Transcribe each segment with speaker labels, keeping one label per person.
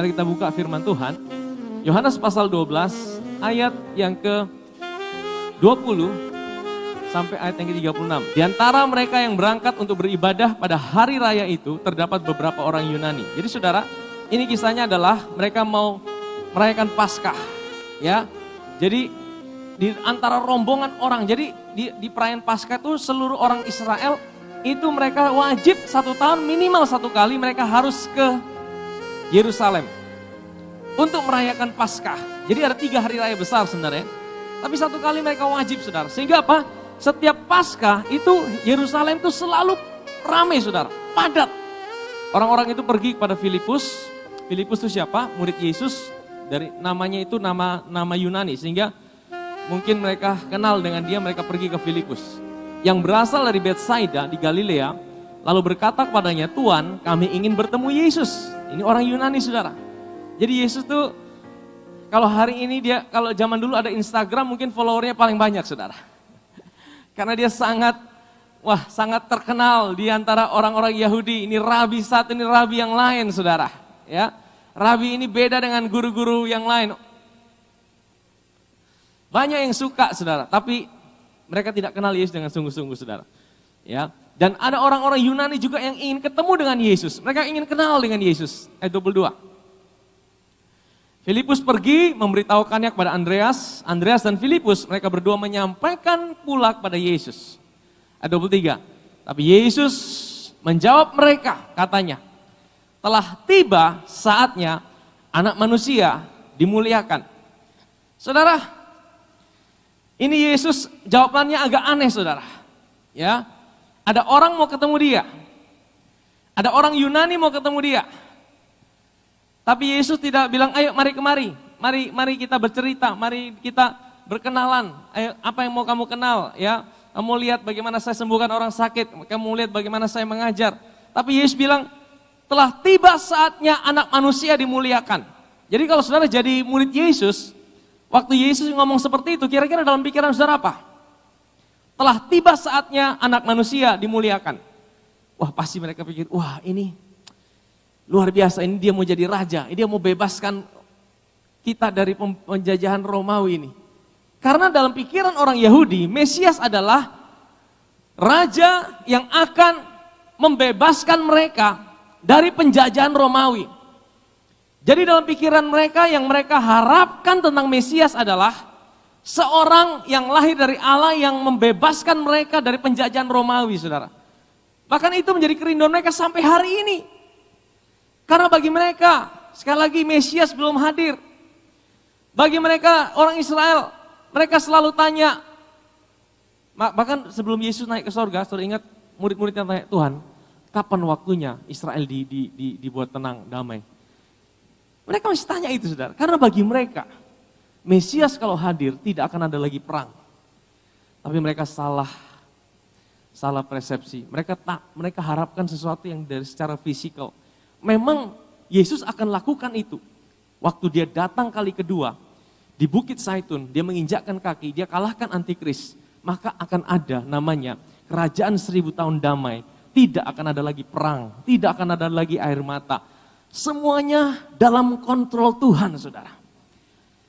Speaker 1: Mari kita buka firman Tuhan. Yohanes pasal 12 ayat yang ke-20 sampai ayat yang ke-36. Di antara mereka yang berangkat untuk beribadah pada hari raya itu terdapat beberapa orang Yunani. Jadi saudara, ini kisahnya adalah mereka mau merayakan Paskah, ya. Jadi di antara rombongan orang, jadi di perayaan Paskah itu seluruh orang Israel itu mereka wajib 1 tahun minimal 1 kali mereka harus ke Yerusalem untuk merayakan Paskah. Jadi ada 3 hari raya besar sebenarnya, tapi 1 kali mereka wajib, saudara. Sehingga apa? Setiap Paskah itu Yerusalem itu selalu ramai, saudara, padat. Orang-orang itu pergi kepada Filipus. Filipus itu siapa? Murid Yesus. Dari namanya itu nama Yunani, sehingga mungkin mereka kenal dengan dia, mereka pergi ke Filipus yang berasal dari Betsaida di Galilea, lalu berkata kepadanya, "Tuan, kami ingin bertemu Yesus." Ini orang Yunani, saudara. Jadi Yesus tuh kalau hari ini kalau zaman dulu ada Instagram mungkin followernya paling banyak, saudara. Karena dia sangat terkenal di antara orang-orang Yahudi. Ini rabi satu, ini rabi yang lain, saudara. Ya, rabi ini beda dengan guru-guru yang lain. Banyak yang suka, saudara, tapi mereka tidak kenal Yesus dengan sungguh-sungguh, saudara. Ya, dan ada orang-orang Yunani juga yang ingin ketemu dengan Yesus. Mereka ingin kenal dengan Yesus. Ayat 22. Filipus pergi memberitahukannya kepada Andreas. Andreas dan Filipus, mereka berdua menyampaikan pula kepada Yesus. Ayat 23. Tapi Yesus menjawab mereka, katanya, "Telah tiba saatnya Anak Manusia dimuliakan." Saudara, ini Yesus jawabannya agak aneh, saudara. Ya, ada orang mau ketemu dia. Ada orang Yunani mau ketemu dia. Tapi Yesus tidak bilang, "Ayo mari kemari. Mari kita bercerita, mari kita berkenalan. Ayo, apa yang mau kamu kenal, ya? Kamu lihat bagaimana saya sembuhkan orang sakit, kamu lihat bagaimana saya mengajar." Tapi Yesus bilang, "Telah tiba saatnya Anak Manusia dimuliakan." Jadi kalau saudara jadi murid Yesus, waktu Yesus ngomong seperti itu, kira-kira dalam pikiran saudara apa? Telah tiba saatnya Anak Manusia dimuliakan. Wah, pasti mereka pikir, wah ini luar biasa, ini dia mau jadi raja, ini dia mau bebaskan kita dari penjajahan Romawi ini. Karena dalam pikiran orang Yahudi, Mesias adalah raja yang akan membebaskan mereka dari penjajahan Romawi. Jadi dalam pikiran mereka yang mereka harapkan tentang Mesias adalah seorang yang lahir dari Allah yang membebaskan mereka dari penjajahan Romawi, saudara. Bahkan itu menjadi kerinduan mereka sampai hari ini. Karena bagi mereka, sekali lagi Mesias belum hadir. Bagi mereka orang Israel, mereka selalu tanya, bahkan sebelum Yesus naik ke sorga, saudara ingat murid-muridnya tanya, "Tuhan, kapan waktunya Israel dibuat tenang, damai?" Mereka masih tanya itu, saudara. Karena bagi mereka, Mesias kalau hadir tidak akan ada lagi perang. Tapi mereka salah persepsi. Mereka harapkan sesuatu yang dari secara fisikal. Memang Yesus akan lakukan itu. Waktu dia datang kali kedua di Bukit Zaitun, dia menginjakkan kaki, dia kalahkan antikris, maka akan ada namanya kerajaan 1000 tahun damai. Tidak akan ada lagi perang, tidak akan ada lagi air mata. Semuanya dalam kontrol Tuhan, saudara.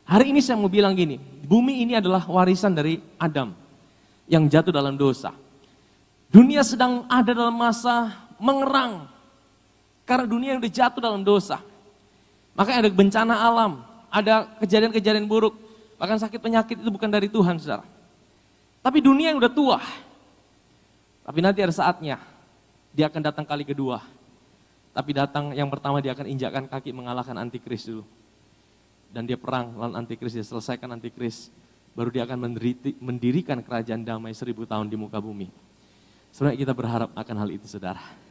Speaker 1: Hari ini saya mau bilang gini, bumi ini adalah warisan dari Adam yang jatuh dalam dosa. Dunia sedang ada dalam masa mengerang. Karena dunia yang udah jatuh dalam dosa. Makanya ada bencana alam, ada kejadian-kejadian buruk. Bahkan sakit penyakit itu bukan dari Tuhan, saudara. Tapi dunia yang udah tua. Tapi nanti ada saatnya, dia akan datang kali kedua. Tapi datang yang pertama dia akan injakkan kaki mengalahkan antikris dulu. Dan dia perang lawan antikris, dia selesaikan antikris. Baru dia akan mendirikan kerajaan damai 1000 tahun di muka bumi. Sebenarnya kita berharap akan hal itu, saudara.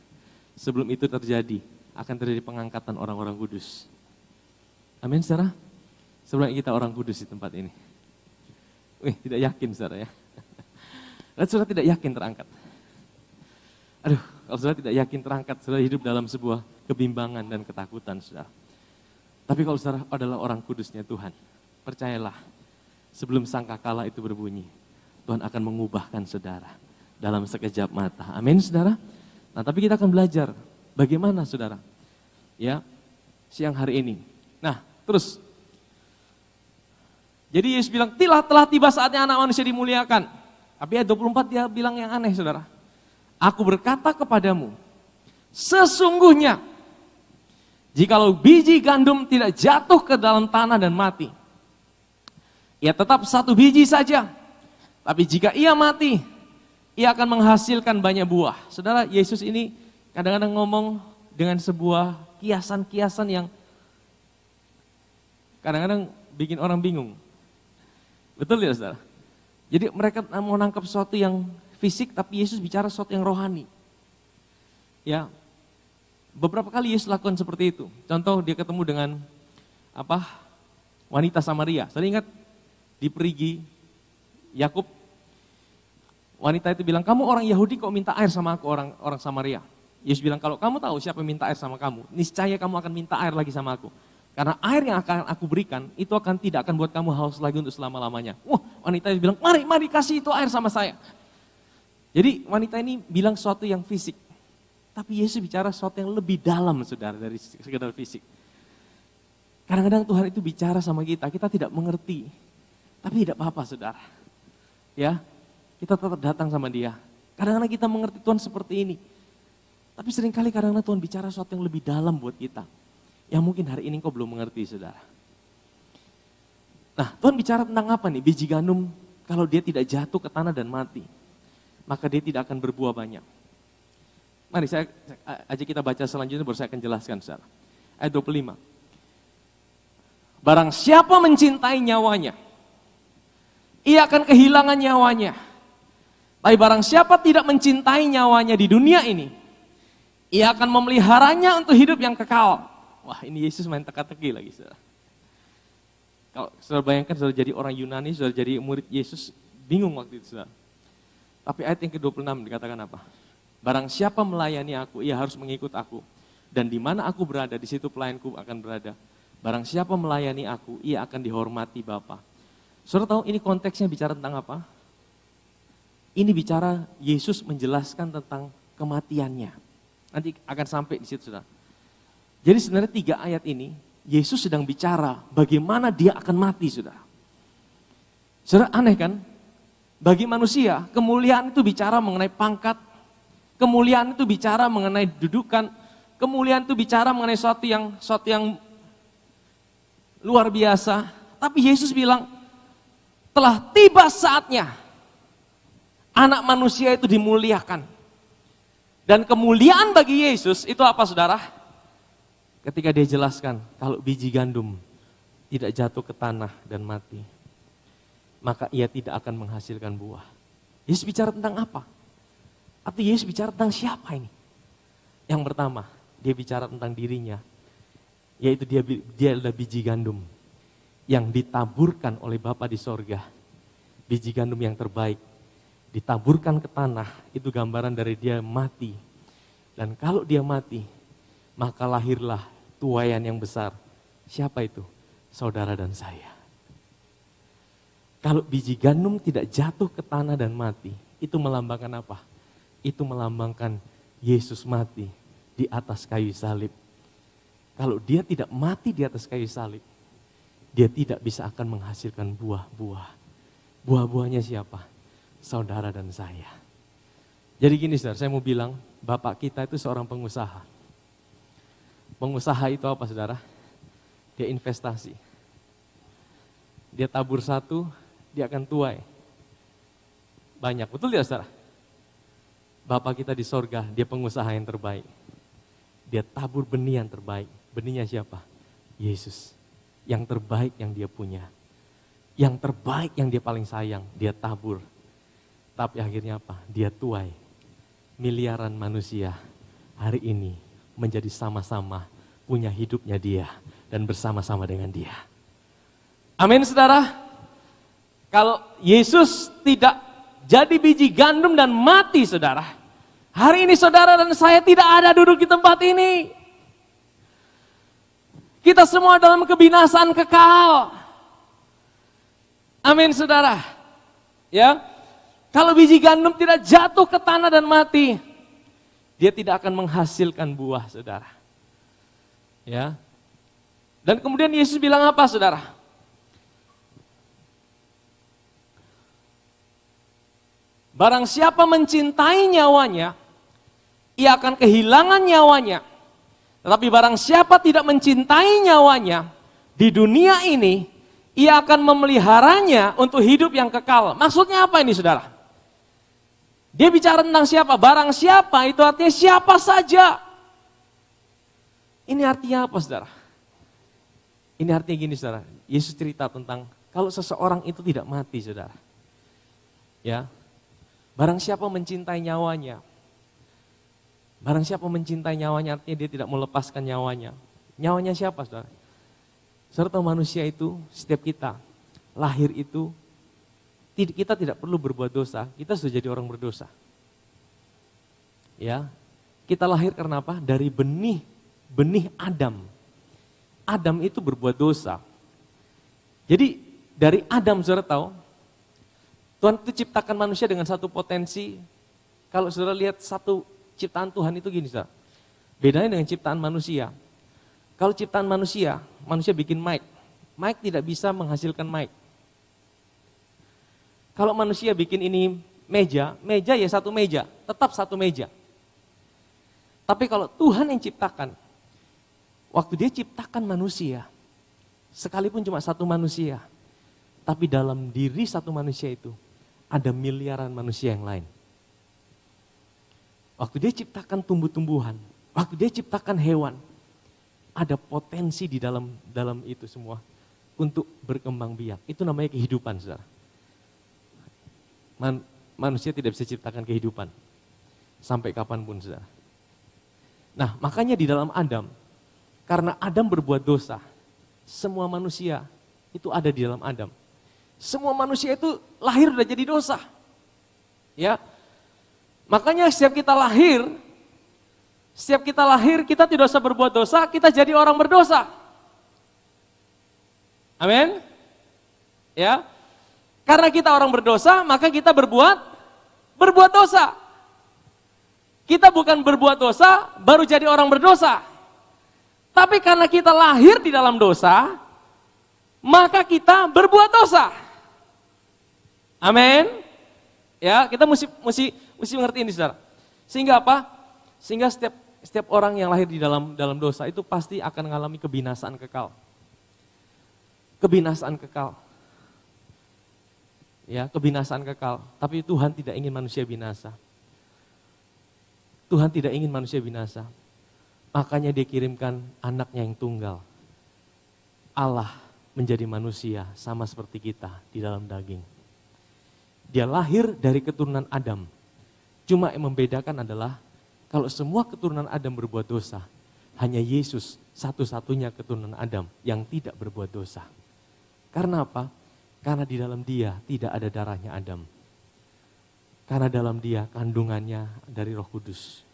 Speaker 1: Sebelum itu terjadi, akan terjadi pengangkatan orang-orang kudus. Amin, saudara? Sebenarnya kita orang kudus di tempat ini. Tidak yakin, saudara ya. Dan saudara tidak yakin terangkat. Aduh, kalau saudara tidak yakin terangkat, saudara hidup dalam sebuah kebimbangan dan ketakutan, saudara. Tapi kalau saudara adalah orang kudusnya Tuhan, percayalah, sebelum sangkakala itu berbunyi, Tuhan akan mengubahkan saudara dalam sekejap mata. Amin, saudara? Nah, tapi kita akan belajar bagaimana, saudara, ya, siang hari ini Nah, terus. Jadi Yesus bilang, telah tiba saatnya anak manusia dimuliakan. Tapi ayat 24 dia bilang yang aneh, saudara. Aku berkata kepadamu, sesungguhnya, jikalau biji gandum tidak jatuh ke dalam tanah dan mati, ia tetap satu biji saja. Tapi jika ia mati, ia akan menghasilkan banyak buah. Saudara, Yesus ini kadang-kadang ngomong dengan sebuah kiasan-kiasan yang kadang-kadang bikin orang bingung. Betul ya, saudara? Jadi mereka mau nangkap sesuatu yang fisik, tapi Yesus bicara sesuatu yang rohani. Ya, beberapa kali Yesus lakukan seperti itu. Contoh dia ketemu dengan wanita Samaria. Saya ingat di Perigi Yakub, wanita itu bilang, kamu orang Yahudi kok minta air sama aku, orang Samaria. Yesus bilang, kalau kamu tahu siapa yang minta air sama kamu, niscaya kamu akan minta air lagi sama aku. Karena air yang akan aku berikan, itu tidak akan buat kamu haus lagi untuk selama-lamanya. Wah, wanita itu bilang, mari kasih itu air sama saya. Jadi wanita ini bilang sesuatu yang fisik. Tapi Yesus bicara sesuatu yang lebih dalam, saudara, dari sekedar fisik. Kadang-kadang Tuhan itu bicara sama kita tidak mengerti. Tapi tidak apa-apa, saudara. Ya, kita tetap datang sama dia. Kadang-kadang kita mengerti Tuhan seperti ini. Tapi seringkali kadang-kadang Tuhan bicara sesuatu yang lebih dalam buat kita. Yang mungkin hari ini kau belum mengerti, saudara. Nah, Tuhan bicara tentang apa nih? Biji gandum, kalau dia tidak jatuh ke tanah dan mati, maka dia tidak akan berbuah banyak. Mari kita baca selanjutnya, baru saya akan jelaskan, saudara. Ayat 25. Barang siapa mencintai nyawanya, ia akan kehilangan nyawanya. Tapi barang siapa tidak mencintai nyawanya di dunia ini, ia akan memeliharanya untuk hidup yang kekal. Wah, ini Yesus main teka-teki lagi, saudara. Kalau saudara bayangkan saudara jadi orang Yunani, saudara jadi murid Yesus, bingung waktu itu, saudara. Tapi ayat yang ke-26 dikatakan apa? Barang siapa melayani aku, ia harus mengikut aku. Dan di mana aku berada, di situ pelayanku akan berada. Barang siapa melayani aku, ia akan dihormati Bapa. Saudara tahu ini konteksnya bicara tentang apa? Ini bicara Yesus menjelaskan tentang kematiannya. Nanti akan sampai di situ, saudara. Jadi sebenarnya 3 ayat ini, Yesus sedang bicara bagaimana dia akan mati, saudara. Saudara, aneh kan? Bagi manusia, kemuliaan itu bicara mengenai pangkat, kemuliaan itu bicara mengenai dudukan, kemuliaan itu bicara mengenai sesuatu yang luar biasa. Tapi Yesus bilang, telah tiba saatnya anak manusia itu dimuliakan. Dan kemuliaan bagi Yesus itu apa, saudara? Ketika dia jelaskan, kalau biji gandum tidak jatuh ke tanah dan mati, maka ia tidak akan menghasilkan buah. Yesus bicara tentang apa? Atau Yesus bicara tentang siapa ini? Yang pertama, dia bicara tentang dirinya, yaitu dia adalah biji gandum yang ditaburkan oleh Bapa di sorga. Biji gandum yang terbaik, ditaburkan ke tanah, itu gambaran dari dia mati. Dan kalau dia mati, maka lahirlah tuaian yang besar. Siapa itu? Saudara dan saya. Kalau biji gandum tidak jatuh ke tanah dan mati, itu melambangkan apa? Itu melambangkan Yesus mati di atas kayu salib. Kalau dia tidak mati di atas kayu salib, dia tidak bisa akan menghasilkan buah-buah. Buah-buahnya siapa? Saudara dan saya. Jadi gini, saudara, saya mau bilang, Bapak kita itu seorang pengusaha. Pengusaha itu apa, saudara? Dia investasi. Dia tabur satu, dia akan tuai. Banyak, betul ya, saudara? Bapak kita di sorga, dia pengusaha yang terbaik. Dia tabur benih yang terbaik. Benihnya siapa? Yesus. Yang terbaik yang dia punya. Yang terbaik yang dia paling sayang, dia tabur. Tapi akhirnya apa? Dia tuai. Miliaran manusia hari ini menjadi sama-sama punya hidupnya dia dan bersama-sama dengan dia. Amin, saudara. Kalau Yesus tidak jadi biji gandum dan mati, saudara, hari ini saudara dan saya tidak ada duduk di tempat ini. Kita semua dalam kebinasaan kekal. Amin, saudara. Ya, kalau biji gandum tidak jatuh ke tanah dan mati, dia tidak akan menghasilkan buah, saudara. Ya, Dan kemudian Yesus bilang apa, saudara? Barang siapa mencintai nyawanya, ia akan kehilangan nyawanya. Tetapi barang siapa tidak mencintai nyawanya, di dunia ini, ia akan memeliharanya untuk hidup yang kekal. Maksudnya apa ini, saudara? Dia bicara tentang siapa? Barang siapa, itu artinya siapa saja. Ini artinya apa, saudara? Ini artinya gini, saudara. Yesus cerita tentang kalau seseorang itu tidak mati, saudara. Ya, barang siapa mencintai nyawanya, barang siapa mencintai nyawanya artinya dia tidak melepaskan nyawanya. Nyawanya siapa, saudara? Serta manusia itu, setiap kita lahir itu, kita tidak perlu berbuat dosa, kita sudah jadi orang berdosa. Ya, kita lahir karena apa? Dari benih Adam. Adam itu berbuat dosa. Jadi dari Adam, saudara tahu, Tuhan itu ciptakan manusia dengan satu potensi. Kalau saudara lihat satu ciptaan Tuhan itu gini, saudara. Bedanya dengan ciptaan manusia. Kalau ciptaan manusia bikin mic. Mic tidak bisa menghasilkan mic. Kalau manusia bikin ini meja ya satu meja, tetap satu meja. Tapi kalau Tuhan yang ciptakan, waktu dia ciptakan manusia, sekalipun cuma satu manusia, tapi dalam diri satu manusia itu, ada miliaran manusia yang lain. Waktu dia ciptakan tumbuh-tumbuhan, waktu dia ciptakan hewan, ada potensi di dalam itu semua untuk berkembang biak. Itu namanya kehidupan, saudara. Manusia tidak bisa ciptakan kehidupan sampai kapanpun, saudara. Nah, makanya di dalam Adam, karena Adam berbuat dosa, semua manusia itu ada di dalam Adam. Semua manusia itu lahir udah jadi dosa. Ya. Makanya setiap kita lahir kita tidak usah berbuat dosa, kita jadi orang berdosa. Amin. Ya. Karena kita orang berdosa, maka kita berbuat dosa. Kita bukan berbuat dosa, baru jadi orang berdosa. Tapi karena kita lahir di dalam dosa, maka kita berbuat dosa. Amin. Ya, kita mesti mengerti ini, saudara. Sehingga apa? Sehingga setiap orang yang lahir di dalam dosa itu pasti akan mengalami kebinasaan kekal. Kebinasaan kekal. Ya, kebinasaan kekal. Tapi Tuhan tidak ingin manusia binasa. Tuhan tidak ingin manusia binasa. Makanya dia kirimkan anaknya yang tunggal. Allah menjadi manusia sama seperti kita di dalam daging. Dia lahir dari keturunan Adam. Cuma yang membedakan adalah kalau semua keturunan Adam berbuat dosa, hanya Yesus satu-satunya keturunan Adam yang tidak berbuat dosa. Karena apa? Karena di dalam dia tidak ada darahnya Adam. Karena dalam dia kandungannya dari Roh Kudus.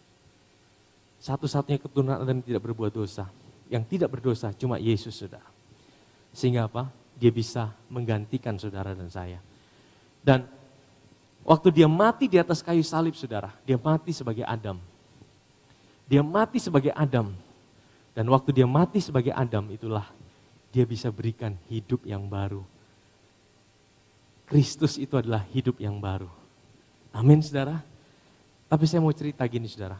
Speaker 1: Satu-satunya keturunan Adam yang tidak berbuat dosa. Yang tidak berdosa cuma Yesus, saudara. Sehingga apa? Dia bisa menggantikan saudara dan saya. Dan waktu dia mati di atas kayu salib, saudara, dia mati sebagai Adam. Dia mati sebagai Adam. Dan waktu dia mati sebagai Adam, itulah dia bisa berikan hidup yang baru. Kristus itu adalah hidup yang baru. Amin, saudara. Tapi saya mau cerita gini, saudara.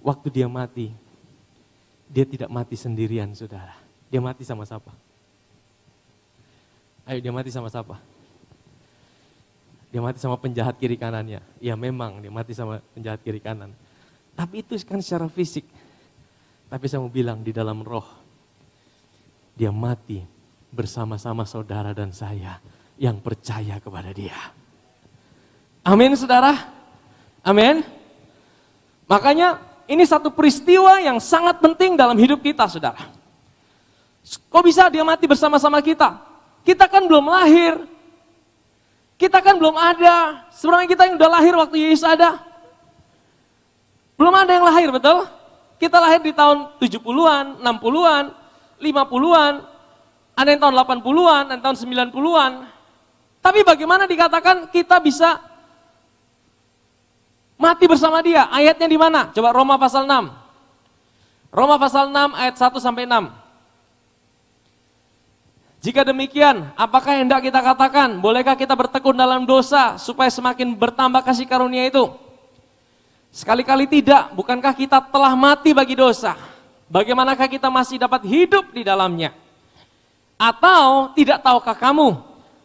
Speaker 1: Waktu dia mati, dia tidak mati sendirian, saudara. Dia mati sama siapa? Ayo, dia mati sama siapa? Dia mati sama penjahat kiri kanannya. Ya memang, dia mati sama penjahat kiri kanan. Tapi itu kan secara fisik. Tapi saya mau bilang di dalam roh, dia mati bersama-sama saudara dan saya yang percaya kepada dia. Amin, saudara. Amin. Makanya ini satu peristiwa yang sangat penting dalam hidup kita, saudara. Kok bisa dia mati bersama-sama kita? Kita kan belum lahir. Kita kan belum ada. Sebenarnya kita yang udah lahir waktu Yesus ada. Belum ada yang lahir, betul? Kita lahir di tahun 70-an, 60-an, 50-an, ada yang tahun 80-an, ada yang tahun 90-an. Tapi bagaimana dikatakan kita bisa mati bersama dia? Ayatnya di mana? Coba Roma pasal 6. Roma pasal 6 ayat 1 sampai 6. Jika demikian, apakah yang hendak kita katakan? Bolehkah kita bertekun dalam dosa supaya semakin bertambah kasih karunia itu? Sekali-kali tidak. Bukankah kita telah mati bagi dosa? Bagaimanakah kita masih dapat hidup di dalamnya? Atau tidak tahukah kamu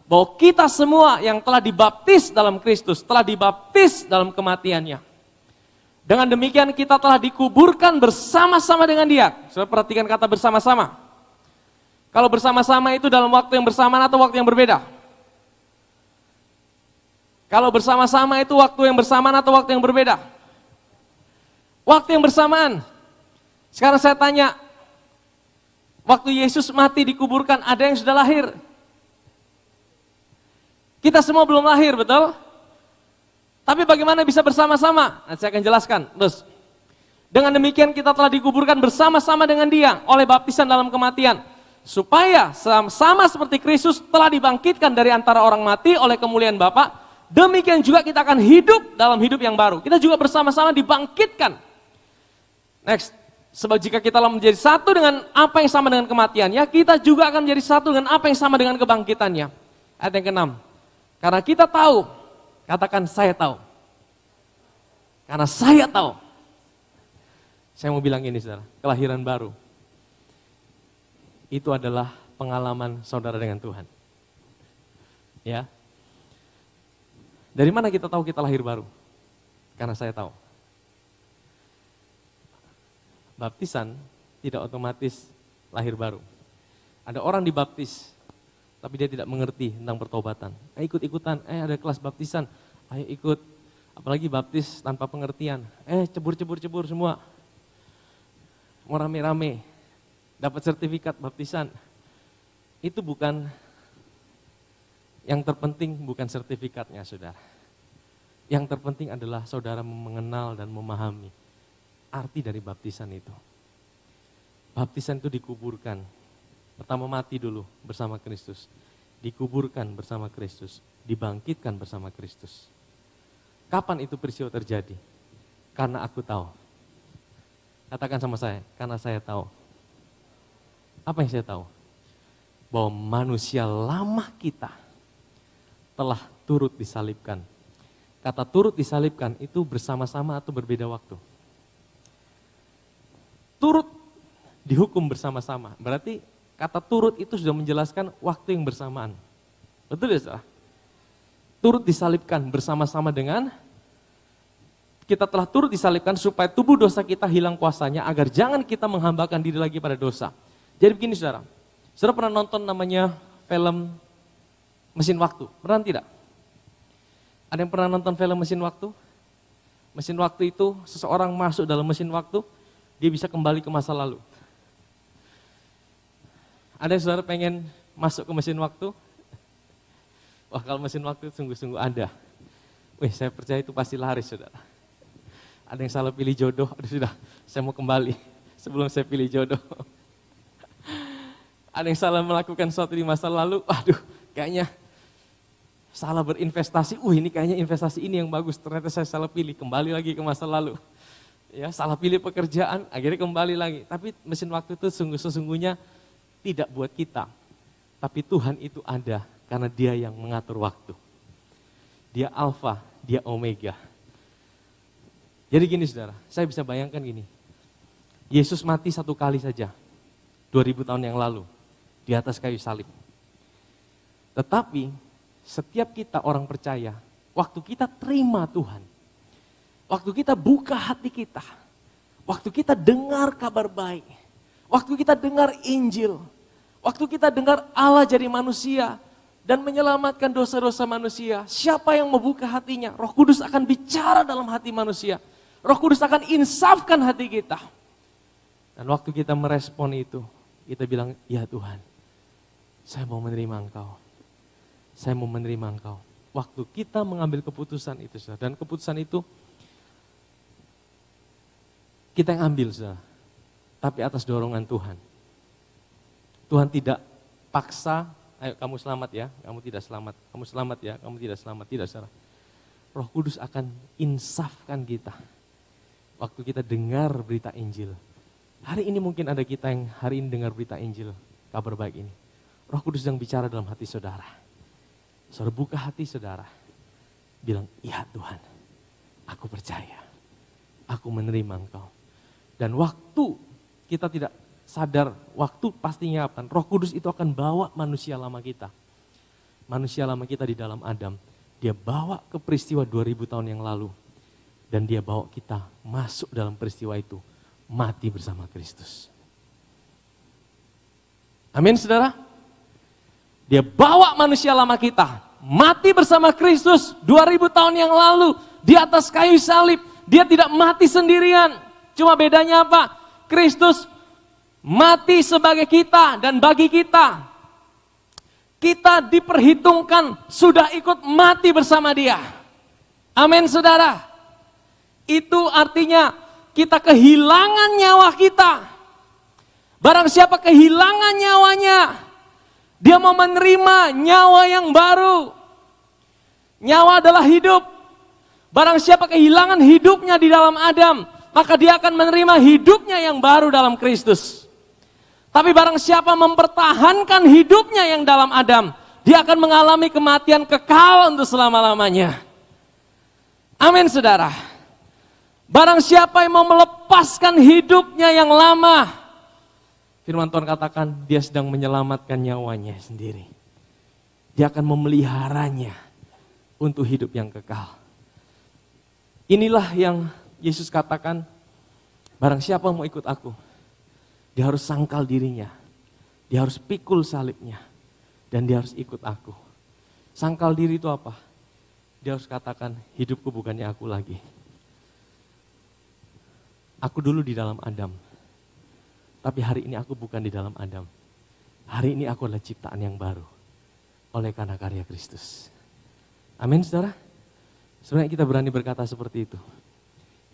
Speaker 1: bahwa kita semua yang telah dibaptis dalam Kristus, telah dibaptis dalam kematiannya? Dengan demikian kita telah dikuburkan bersama-sama dengan Dia. Saudara perhatikan kata bersama-sama. Kalau bersama-sama itu dalam waktu yang bersamaan atau waktu yang berbeda? Kalau bersama-sama itu waktu yang bersamaan atau waktu yang berbeda? Waktu yang bersamaan. Sekarang saya tanya, waktu Yesus mati dikuburkan, ada yang sudah lahir? Kita semua belum lahir, betul? Tapi bagaimana bisa bersama-sama? Nah, saya akan jelaskan. Terus, dengan demikian kita telah dikuburkan bersama-sama dengan Dia oleh baptisan dalam kematian. Supaya sama seperti Kristus telah dibangkitkan dari antara orang mati oleh kemuliaan Bapa, demikian juga kita akan hidup dalam hidup yang baru. Kita juga bersama-sama dibangkitkan. Next, sebab jika kita telah menjadi satu dengan apa yang sama dengan kematiannya, kita juga akan menjadi satu dengan apa yang sama dengan kebangkitannya. Ayat yang ke-6. Karena kita tahu, katakan saya tahu. Karena saya tahu. Saya mau bilang ini saudara, kelahiran baru. Itu adalah pengalaman saudara dengan Tuhan. Ya. Dari mana kita tahu kita lahir baru? Karena saya tahu. Baptisan tidak otomatis lahir baru. Ada orang dibaptis, tapi dia tidak mengerti tentang pertobatan. Ikut-ikutan, ada kelas baptisan, ayo ikut. Apalagi baptis tanpa pengertian. Cebur-cebur semua. Mau rame-rame. Dapat sertifikat baptisan, itu bukan, yang terpenting bukan sertifikatnya saudara. Yang terpenting adalah saudara mengenal dan memahami arti dari baptisan itu. Baptisan itu dikuburkan, pertama mati dulu bersama Kristus, dikuburkan bersama Kristus, dibangkitkan bersama Kristus. Kapan itu peristiwa terjadi? Karena aku tahu. Katakan sama saya, karena saya tahu. Apa yang saya tahu? Bahwa manusia lama kita telah turut disalibkan. Kata turut disalibkan itu bersama-sama atau berbeda waktu? Turut dihukum bersama-sama. Berarti kata turut itu sudah menjelaskan waktu yang bersamaan. Betul ya saudara? Turut disalibkan bersama-sama dengan, kita telah turut disalibkan supaya tubuh dosa kita hilang kuasanya agar jangan kita menghambakan diri lagi pada dosa. Jadi begini saudara, saudara pernah nonton namanya film Mesin Waktu? Pernah tidak? Ada yang pernah nonton film Mesin Waktu? Mesin Waktu itu seseorang masuk dalam mesin waktu, dia bisa kembali ke masa lalu. Ada yang saudara pengen masuk ke mesin waktu? Wah kalau mesin waktu sungguh-sungguh ada. Saya percaya itu pasti laris saudara. Ada yang salah pilih jodoh, aduh sudah, saya mau kembali sebelum saya pilih jodoh. Ada yang salah melakukan sesuatu di masa lalu, aduh kayaknya salah berinvestasi, ini kayaknya investasi ini yang bagus, ternyata saya salah pilih, kembali lagi ke masa lalu. Ya, salah pilih pekerjaan, akhirnya kembali lagi. Tapi mesin waktu itu sesungguhnya tidak buat kita, tapi Tuhan itu ada karena Dia yang mengatur waktu. Dia Alfa, Dia Omega. Jadi gini saudara, saya bisa bayangkan gini, Yesus mati satu kali saja, 2000 tahun yang lalu, di atas kayu salib. Tetapi setiap kita orang percaya, waktu kita terima Tuhan, waktu kita buka hati kita, waktu kita dengar kabar baik, waktu kita dengar Injil, waktu kita dengar Allah jadi manusia dan menyelamatkan dosa-dosa manusia, siapa yang membuka hatinya? Roh Kudus akan bicara dalam hati manusia. Roh Kudus akan insafkan hati kita. Dan waktu kita merespon itu, kita bilang, ya Tuhan, saya mau menerima Engkau. Saya mau menerima Engkau. Waktu kita mengambil keputusan itu, saudara, dan keputusan itu kita yang ambil, saudara, tapi atas dorongan Tuhan. Tuhan tidak paksa, ayo kamu selamat ya, kamu tidak selamat, kamu selamat ya, kamu tidak selamat, tidak saudara. Roh Kudus akan insafkan kita. Waktu kita dengar berita Injil. Hari ini mungkin ada kita yang hari ini dengar berita Injil, kabar baik ini. Roh Kudus sedang bicara dalam hati saudara. Saudara buka hati saudara. Bilang, iya Tuhan, aku percaya. Aku menerima Engkau. Dan waktu kita tidak sadar, waktu pastinya apa? Roh Kudus itu akan bawa manusia lama kita. Manusia lama kita di dalam Adam. Dia bawa ke peristiwa 2000 tahun yang lalu. Dan dia bawa kita masuk dalam peristiwa itu. Mati bersama Kristus. Amin saudara. Dia bawa manusia lama kita. Mati bersama Kristus 2000 tahun yang lalu. Di atas kayu salib. Dia tidak mati sendirian. Cuma bedanya apa? Kristus mati sebagai kita dan bagi kita. Kita diperhitungkan sudah ikut mati bersama dia. Amin saudara. Itu artinya kita kehilangan nyawa kita. Barang siapa kehilangan nyawanya, dia mau menerima nyawa yang baru. Nyawa adalah hidup. Barang siapa kehilangan hidupnya di dalam Adam, maka dia akan menerima hidupnya yang baru dalam Kristus. Tapi barang siapa mempertahankan hidupnya yang dalam Adam, dia akan mengalami kematian kekal untuk selama-lamanya. Amin saudara. Barang siapa yang mau melepaskan hidupnya yang lama, firman Tuhan katakan dia sedang menyelamatkan nyawanya sendiri. Dia akan memeliharanya untuk hidup yang kekal. Inilah yang Yesus katakan, barang siapa mau ikut aku, dia harus sangkal dirinya, dia harus pikul salibnya, dan dia harus ikut aku. Sangkal diri itu apa? Dia harus katakan, hidupku bukannya aku lagi. Aku dulu di dalam Adam, tapi hari ini aku bukan di dalam Adam. Hari ini aku adalah ciptaan yang baru, oleh karena karya Kristus. Amin saudara. Sebenarnya kita berani berkata seperti itu.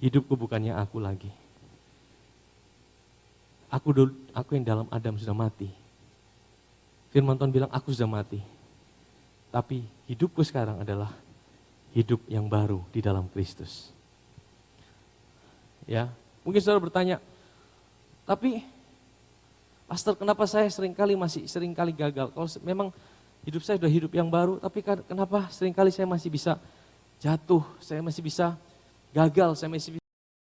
Speaker 1: Hidupku bukannya aku lagi. Aku yang dalam Adam sudah mati. Firman Tuhan bilang aku sudah mati. Tapi hidupku sekarang adalah hidup yang baru di dalam Kristus. Ya, mungkin saudara bertanya, tapi pastor kenapa saya seringkali gagal? Kalau memang hidup saya sudah hidup yang baru, tapi kenapa seringkali saya masih bisa jatuh, saya masih bisa gagal, saya masih bisa